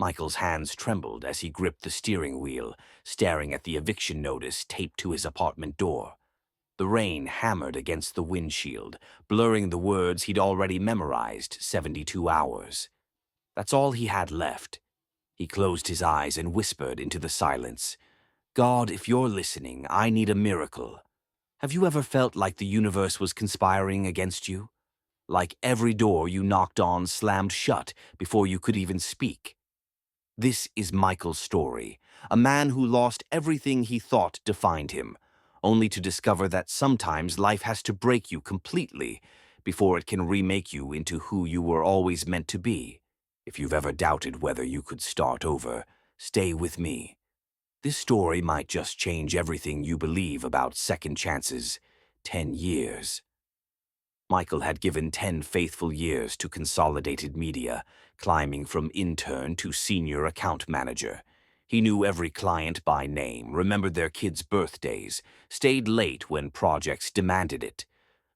Michael's hands trembled as he gripped the steering wheel, staring at the eviction notice taped to his apartment door. The rain hammered against the windshield, blurring the words he'd already memorized 72 hours. That's all he had left. He closed his eyes and whispered into the silence, "God, if you're listening, I need a miracle." Have you ever felt like the universe was conspiring against you? Like every door you knocked on slammed shut before you could even speak? This is Michael's story, a man who lost everything he thought defined him, only to discover that sometimes life has to break you completely before it can remake you into who you were always meant to be. If you've ever doubted whether you could start over, stay with me. This story might just change everything you believe about second chances. 10 years. Michael had given 10 faithful years to Consolidated Media, climbing from intern to senior account manager. He knew every client by name, remembered their kids' birthdays, stayed late when projects demanded it.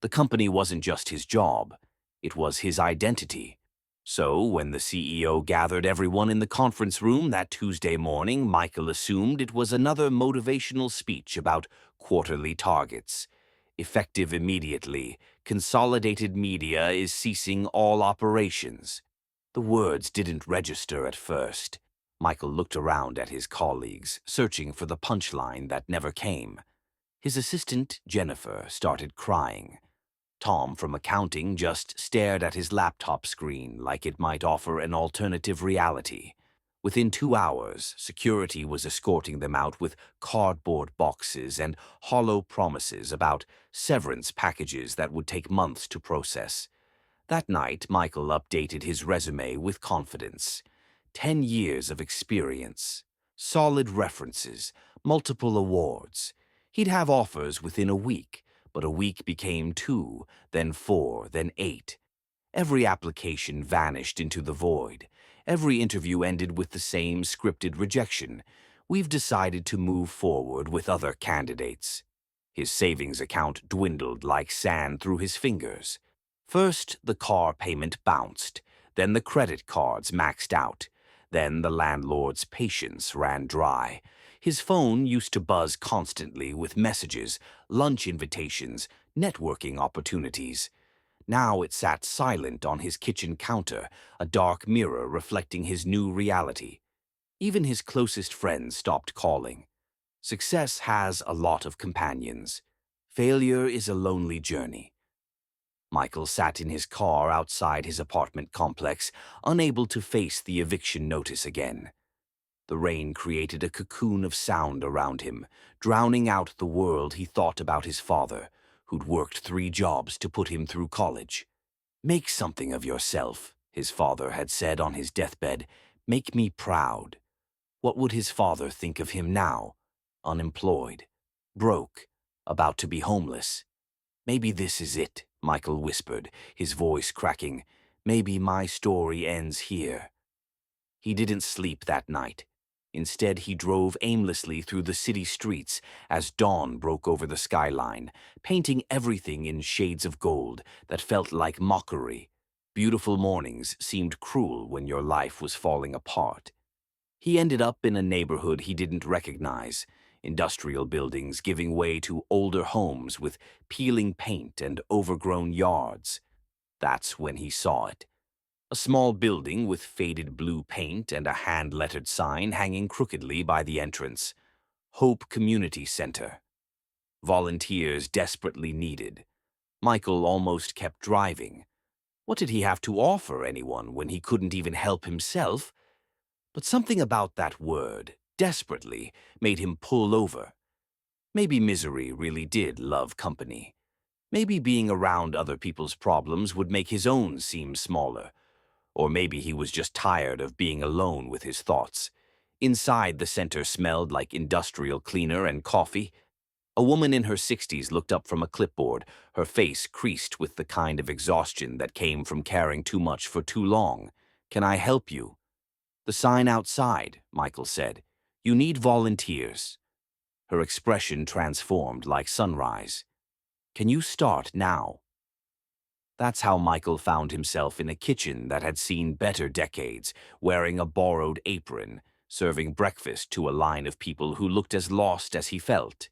The company wasn't just his job, it was his identity. So, when the CEO gathered everyone in the conference room that Tuesday morning, Michael assumed it was another motivational speech about quarterly targets. Effective immediately, Consolidated Media is ceasing all operations. The words didn't register at first. Michael looked around at his colleagues, searching for the punchline that never came. His assistant, Jennifer, started crying. Tom from accounting just stared at his laptop screen like it might offer an alternative reality. Within 2 hours, security was escorting them out with cardboard boxes and hollow promises about severance packages that would take months to process. That night, Michael updated his resume with confidence. 10 years of experience, solid references, multiple awards. He'd have offers within a week, but a week became 2, then 4, then 8. Every application vanished into the void. Every interview ended with the same scripted rejection. We've decided to move forward with other candidates. His savings account dwindled like sand through his fingers. First, the car payment bounced. Then the credit cards maxed out. Then the landlord's patience ran dry. His phone used to buzz constantly with messages, lunch invitations, networking opportunities. Now it sat silent on his kitchen counter, a dark mirror reflecting his new reality. Even his closest friends stopped calling. Success has a lot of companions. Failure is a lonely journey. Michael sat in his car outside his apartment complex, unable to face the eviction notice again. The rain created a cocoon of sound around him, drowning out the world he thought about his father, who'd worked 3 jobs to put him through college. "Make something of yourself," his father had said on his deathbed. "Make me proud." What would his father think of him now? Unemployed, broke, about to be homeless. "Maybe this is it," Michael whispered, his voice cracking. "Maybe my story ends here." He didn't sleep that night. Instead, he drove aimlessly through the city streets as dawn broke over the skyline, painting everything in shades of gold that felt like mockery. Beautiful mornings seemed cruel when your life was falling apart. He ended up in a neighborhood he didn't recognize, industrial buildings giving way to older homes with peeling paint and overgrown yards. That's when he saw it. A small building with faded blue paint and a hand-lettered sign hanging crookedly by the entrance. Hope Community Center. Volunteers desperately needed. Michael almost kept driving. What did he have to offer anyone when he couldn't even help himself? But something about that word, desperately, made him pull over. Maybe misery really did love company. Maybe being around other people's problems would make his own seem smaller. Or maybe he was just tired of being alone with his thoughts. Inside, the center smelled like industrial cleaner and coffee. A woman in her 60s looked up from a clipboard, her face creased with the kind of exhaustion that came from caring too much for too long. "Can I help you?" "The sign outside," Michael said. "You need volunteers." Her expression transformed like sunrise. "Can you start now?" That's how Michael found himself in a kitchen that had seen better decades, wearing a borrowed apron, serving breakfast to a line of people who looked as lost as he felt.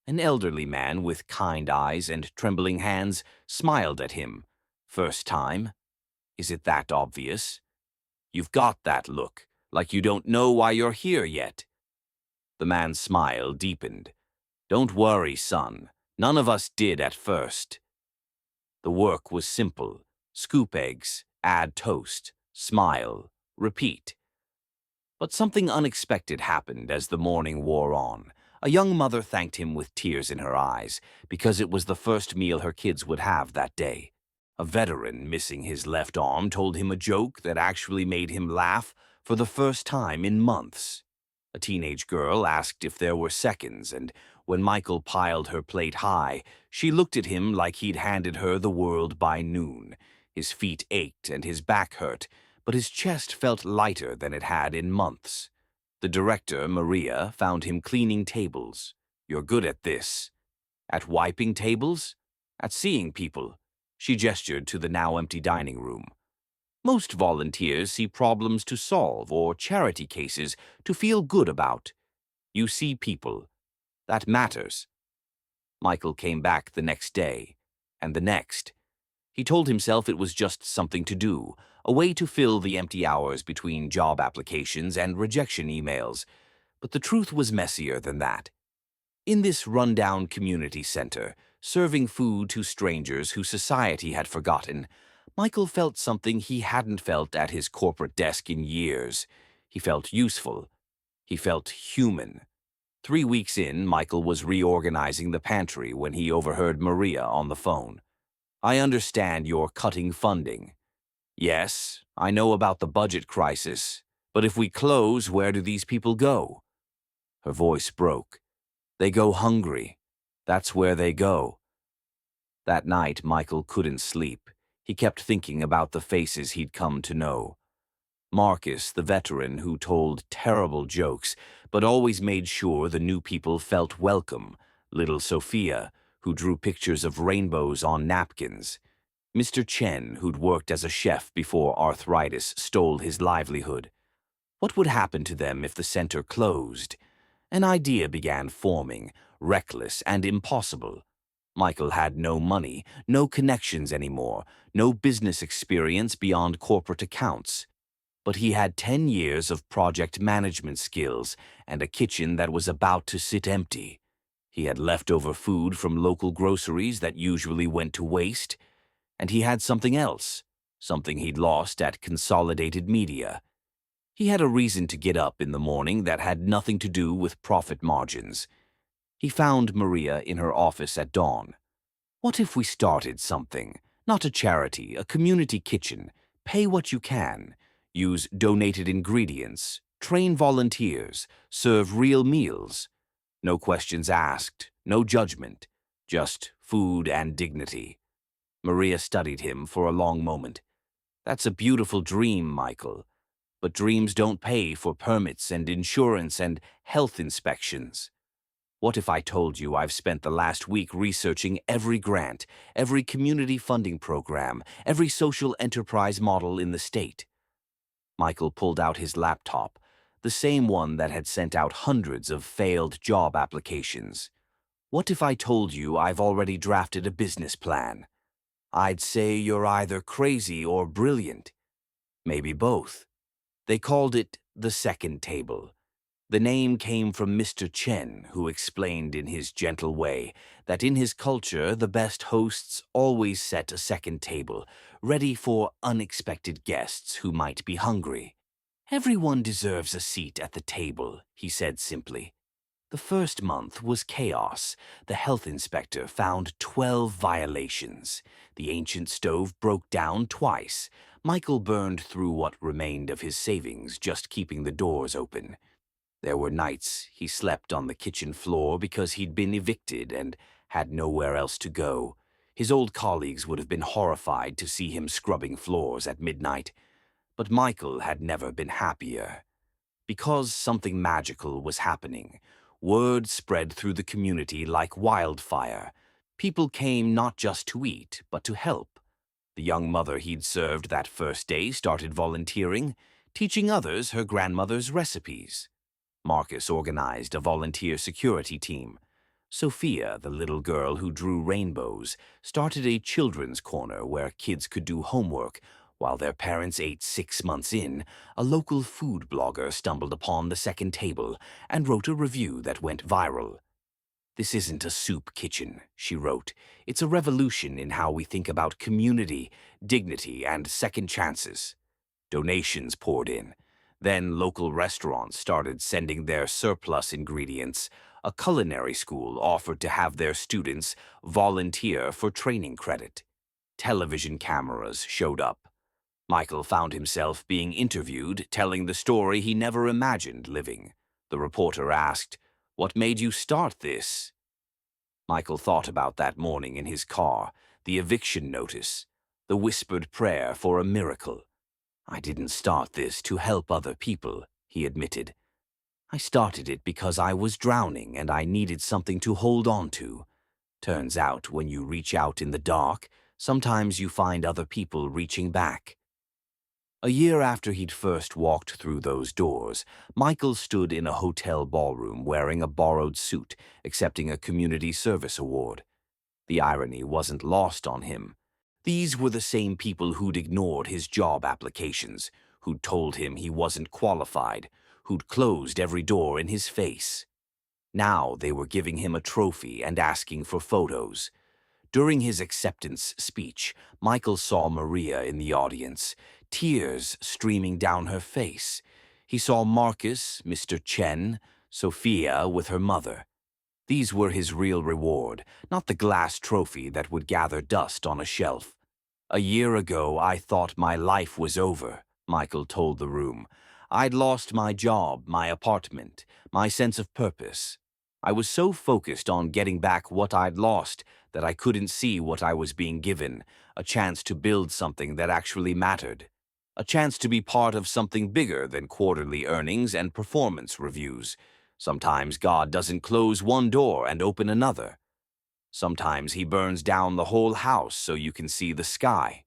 An elderly man with kind eyes and trembling hands smiled at him. First time? Is it that obvious? You've got that look, like you don't know why you're here yet. The man's smile deepened. Don't worry, son. None of us did at first. The work was simple. Scoop eggs, add toast, smile, repeat. But something unexpected happened as the morning wore on. A young mother thanked him with tears in her eyes because it was the first meal her kids would have that day. A veteran missing his left arm told him a joke that actually made him laugh for the first time in months. A teenage girl asked if there were seconds, and when Michael piled her plate high, she looked at him like he'd handed her the world by noon. His feet ached and his back hurt, but his chest felt lighter than it had in months. The director, Maria, found him cleaning tables. You're good at this. At wiping tables? At seeing people. She gestured to the now empty dining room. Most volunteers see problems to solve or charity cases to feel good about. You see people. That matters. Michael came back the next day, and the next. He told himself it was just something to do, a way to fill the empty hours between job applications and rejection emails. But the truth was messier than that. In this rundown community center, serving food to strangers who society had forgotten, Michael felt something he hadn't felt at his corporate desk in years. He felt useful. He felt human. 3 weeks in, Michael was reorganizing the pantry when he overheard Maria on the phone. I understand you're cutting funding. Yes, I know about the budget crisis, but if we close, where do these people go? Her voice broke. They go hungry. That's where they go. That night, Michael couldn't sleep. He kept thinking about the faces he'd come to know. Marcus, the veteran who told terrible jokes, but always made sure the new people felt welcome. Little Sophia, who drew pictures of rainbows on napkins. Mr. Chen, who'd worked as a chef before arthritis stole his livelihood. What would happen to them if the center closed? An idea began forming, reckless and impossible. Michael had no money, no connections anymore, no business experience beyond corporate accounts. But he had 10 years of project management skills and a kitchen that was about to sit empty. He had leftover food from local groceries that usually went to waste. And he had something else, something he'd lost at Consolidated Media. He had a reason to get up in the morning that had nothing to do with profit margins. He found Maria in her office at dawn. What if we started something? Not a charity, a community kitchen. Pay what you can. Use donated ingredients. Train volunteers. Serve real meals. No questions asked. No judgment. Just food and dignity. Maria studied him for a long moment. That's a beautiful dream, Michael. But dreams don't pay for permits and insurance and health inspections. What if I told you I've spent the last week researching every grant, every community funding program, every social enterprise model in the state? Michael pulled out his laptop, the same one that had sent out hundreds of failed job applications. What if I told you I've already drafted a business plan? I'd say you're either crazy or brilliant. Maybe both. They called it the second table. The name came from Mr. Chen, who explained in his gentle way that in his culture the best hosts always set a second table, ready for unexpected guests who might be hungry. Everyone deserves a seat at the table, he said simply. The first month was chaos. The health inspector found 12 violations. The ancient stove broke down twice. Michael burned through what remained of his savings just keeping the doors open. There were nights he slept on the kitchen floor because he'd been evicted and had nowhere else to go. His old colleagues would have been horrified to see him scrubbing floors at midnight. But Michael had never been happier. Because something magical was happening, word spread through the community like wildfire. People came not just to eat, but to help. The young mother he'd served that first day started volunteering, teaching others her grandmother's recipes. Marcus organized a volunteer security team. Sophia, the little girl who drew rainbows, started a children's corner where kids could do homework while their parents ate 6 months in. A local food blogger stumbled upon the second table and wrote a review that went viral. "This isn't a soup kitchen," she wrote. "It's a revolution in how we think about community, dignity, and second chances." Donations poured in. Then local restaurants started sending their surplus ingredients. A culinary school offered to have their students volunteer for training credit. Television cameras showed up. Michael found himself being interviewed, telling the story he never imagined living. The reporter asked, "What made you start this?" Michael thought about that morning in his car, the eviction notice, the whispered prayer for a miracle. "I didn't start this to help other people," he admitted. "I started it because I was drowning and I needed something to hold on to. Turns out, when you reach out in the dark, sometimes you find other people reaching back." A year after he'd first walked through those doors, Michael stood in a hotel ballroom wearing a borrowed suit, accepting a community service award. The irony wasn't lost on him. These were the same people who'd ignored his job applications, who'd told him he wasn't qualified, who'd closed every door in his face. Now they were giving him a trophy and asking for photos. During his acceptance speech, Michael saw Maria in the audience, tears streaming down her face. He saw Marcus, Mr. Chen, Sophia with her mother. These were his real reward, not the glass trophy that would gather dust on a shelf. "A year ago, I thought my life was over," Michael told the room. "I'd lost my job, my apartment, my sense of purpose. I was so focused on getting back what I'd lost that I couldn't see what I was being given, a chance to build something that actually mattered. A chance to be part of something bigger than quarterly earnings and performance reviews. Sometimes God doesn't close one door and open another. Sometimes he burns down the whole house so you can see the sky."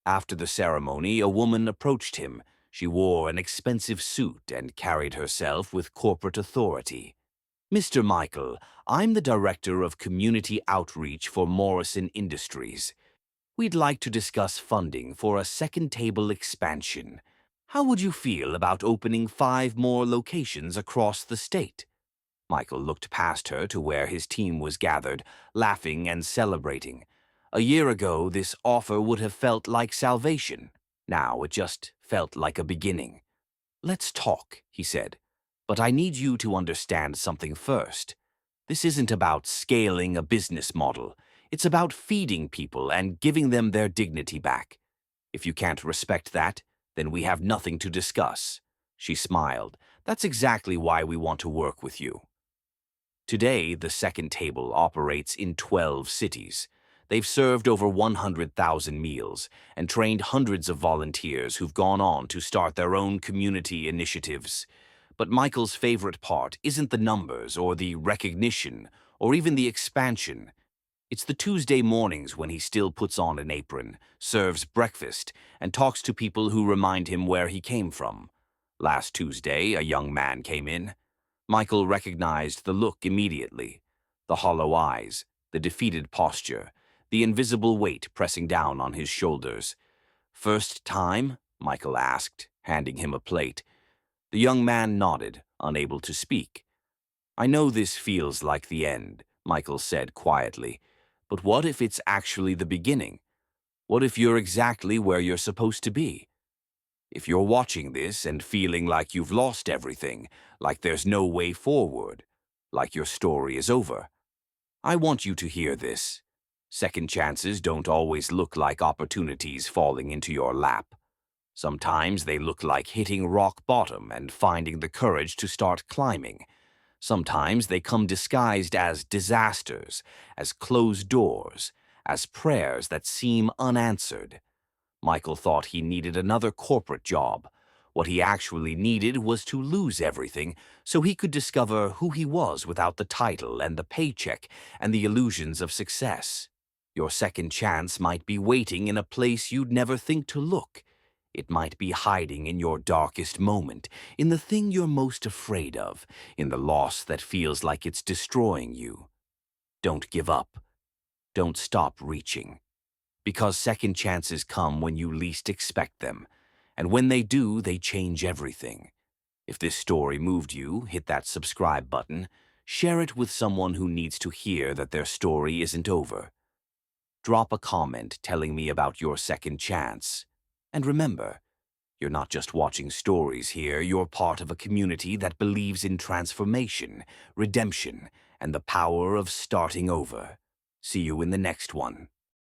After the ceremony, a woman approached him. She wore an expensive suit and carried herself with corporate authority. "Mr. Michael, I'm the Director of Community Outreach for Morrison Industries. We'd like to discuss funding for a second table expansion. How would you feel about opening 5 more locations across the state?" Michael looked past her to where his team was gathered, laughing and celebrating. A year ago, this offer would have felt like salvation. Now it just felt like a beginning. "Let's talk," he said. "But I need you to understand something first. This isn't about scaling a business model. It's about feeding people and giving them their dignity back. If you can't respect that, then we have nothing to discuss." She smiled. "That's exactly why we want to work with you." Today, the second table operates in 12 cities. They've served over 100,000 meals and trained hundreds of volunteers who've gone on to start their own community initiatives. But Michael's favorite part isn't the numbers or the recognition or even the expansion. It's the Tuesday mornings when he still puts on an apron, serves breakfast, and talks to people who remind him where he came from. Last Tuesday, a young man came in. Michael recognized the look immediately. The hollow eyes, the defeated posture, the invisible weight pressing down on his shoulders. "First time?" Michael asked, handing him a plate. The young man nodded, unable to speak. "I know this feels like the end," Michael said quietly. "But what if it's actually the beginning? What if you're exactly where you're supposed to be? If you're watching this and feeling like you've lost everything, like there's no way forward, like your story is over, I want you to hear this. Second chances don't always look like opportunities falling into your lap. Sometimes they look like hitting rock bottom and finding the courage to start climbing. Sometimes they come disguised as disasters, as closed doors, as prayers that seem unanswered." Michael thought he needed another corporate job. What he actually needed was to lose everything so he could discover who he was without the title and the paycheck and the illusions of success. Your second chance might be waiting in a place you'd never think to look. It might be hiding in your darkest moment, in the thing you're most afraid of, in the loss that feels like it's destroying you. Don't give up. Don't stop reaching. Because second chances come when you least expect them. And when they do, they change everything. If this story moved you, hit that subscribe button. Share it with someone who needs to hear that their story isn't over. Drop a comment telling me about your second chance. And remember, you're not just watching stories here, you're part of a community that believes in transformation, redemption, and the power of starting over. See you in the next one.